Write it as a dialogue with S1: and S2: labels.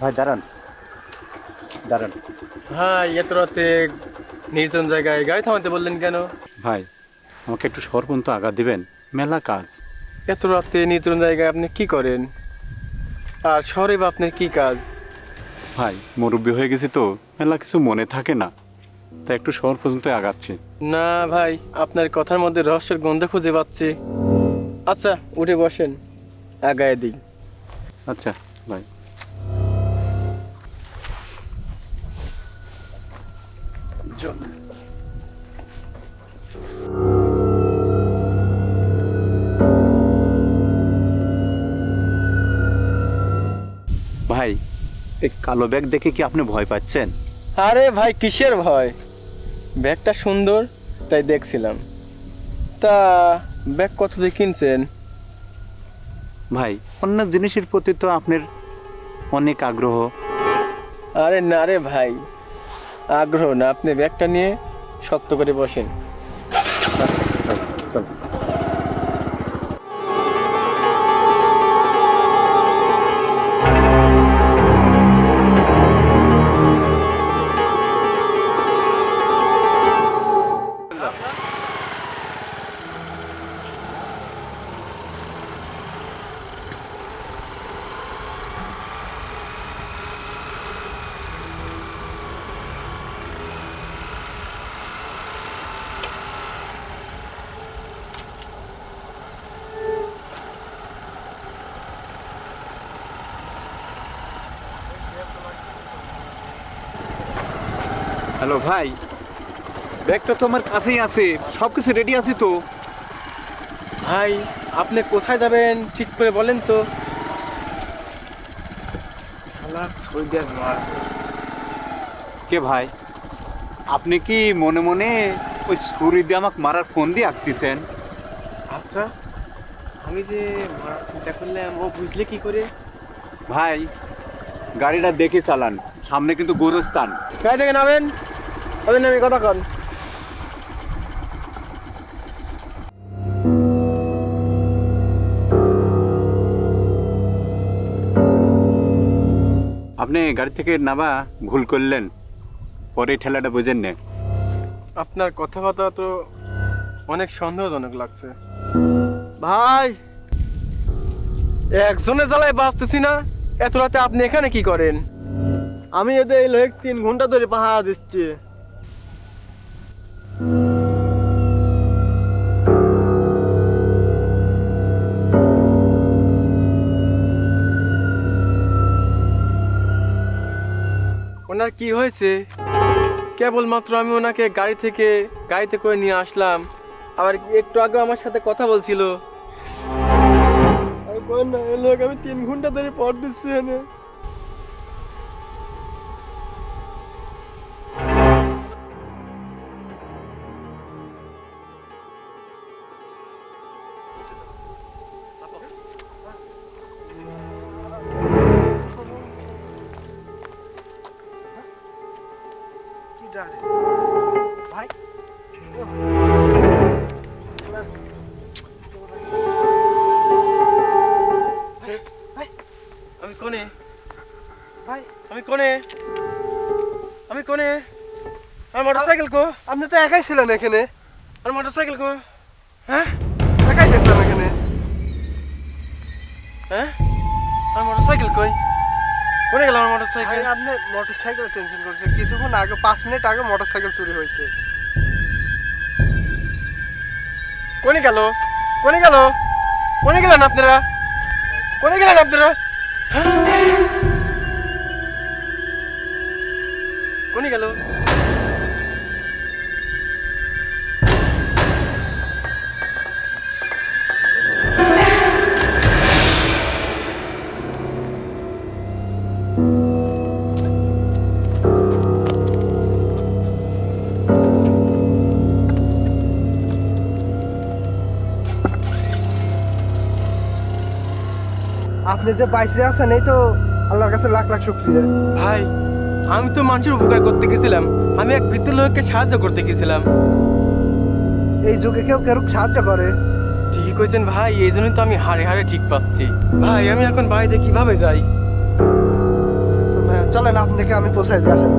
S1: ভাই দাঁড়ান, দাঁড়ান।
S2: হ্যাঁ, এত রাতে নির্জন জায়গায় গাড়ি থামাতে বললেন কেন?
S1: ভাই আমাকে একটু শহর পর্যন্ত আঘাত দিবেন, মেলা কাজ।
S2: এত রাতে নির্জন জায়গায় আপনি কি করেন? আর শহরে বা আপনার কি কাজ?
S1: ভাই মুরব্বী হয়ে গেছি তো, মেলা কিছু মনে থাকে না, তাই একটু শহর পর্যন্ত আগাচ্ছি।
S2: না ভাই, আপনার কথার মধ্যে রহস্যের গন্ধ খুঁজে পাচ্ছি। আচ্ছা, উঠে বসেন, আগায় দিই।
S1: আচ্ছা ভাই। ভাই এই কালো ব্যাগ দেখে কি আপনি ভয় পাচ্ছেন?
S2: আরে ভাই, কিসের ভয়? ব্যাগটা সুন্দর তাই দেখছিলাম। তা ব্যাগ কত দিয়ে কিনছেন?
S1: ভাই অন্য জিনিসের প্রতি তো আপনার অনেক আগ্রহ।
S2: আরে না রে ভাই, আগ্রহ না, আপনি ব্যাগটা নিয়ে শক্ত করে বসেন।
S1: চল। হ্যালো ভাই, ব্যাগটা তো আমার কাছেই আছে, সব কিছু রেডি আছে তো।
S2: ভাই, আপনি কোথায় যাবেন ঠিক করে বলেন তো।
S1: কে ভাই, আপনি কি মনে মনে ওই ছুরি দিয়ে আমাকে মারার ফোন দিয়ে আঁকতেছেন?
S2: আচ্ছা, আমি যে মারা চিন্তা করলাম, ও বুঝলে কি করে?
S1: ভাই গাড়িটা দেখে চালান, সামনে কিন্তু গোরস্থান।
S2: গাড়ি থেকে নামেন, আপনি নামি কথা কন।
S1: আপনি গাড়ি থেকে নামা ভুল করলেন, পরে ঠেলাটা বুঝেন না।
S2: আপনার কথাবার্তা তো অনেক সন্দেহজনক লাগছে। ভাই, একজনের জ্বালায় বাঁচতেছি না, এত রাতে আপনি এখানে কি করেন?
S3: আমি এদের এই লোক 3 ঘন্টা ধরে পাহারা দিচ্ছি।
S2: ওনার কি হয়েছে? কেবলমাত্র আমি ওনাকে গাড়িতে করে নিয়ে আসলাম, আবার একটু আগে আমার সাথে কথা বলছিল।
S3: আমি কই না, এই লোক আমি 3 ঘন্টা ধরে পর দিচ্ছি এনে। ভাই
S2: আমি কোনে?
S3: ভাই
S2: আমি কোনে? আমি কোনে? আর মোটরসাইকেল কো?
S3: আপনি তো একাই ছিলেন এখানে,
S2: আর মোটরসাইকেল কো? হ্যাঁ
S3: একাই দেখলাম এখানে।
S2: হ্যাঁ, আর মোটরসাইকেল কই? কোনে গেল আমার মোটরসাইকেল?
S3: ভাই আপনি মোটরসাইকেল টেনশন করছেন, কিছুক্ষণ আগে 5 মিনিট আগে মোটরসাইকেল চুরি হয়েছে।
S2: কোনে গেল? কোনে গেল? কোনে গেলেন আপনারা? কোনে গেলেন আপনারা? হ্যাঁ? কোনে গেল?
S3: আপনি যে বাইসে আছেন এই তো আল্লাহর কাছে লাখ লাখ শুকরিয়া।
S2: ভাই, আমি তো মানুষের উপকার করতে গেছিলাম, আমি এক বৃদ্ধ লোককে সাহায্য করতে গেছিলাম।
S3: এই যুগে কেউ কেউ সাহায্য করে।
S2: ঠিকই কইছেন ভাই, এই জন্যই তো আমি হাড়ে হাড়ে ঠিক পাচ্ছি। ভাই, আমি এখন বাড়িতে কিভাবে যাই?
S3: তো চলেন আপনাকে আমি পৌঁছাই দিই আসেন।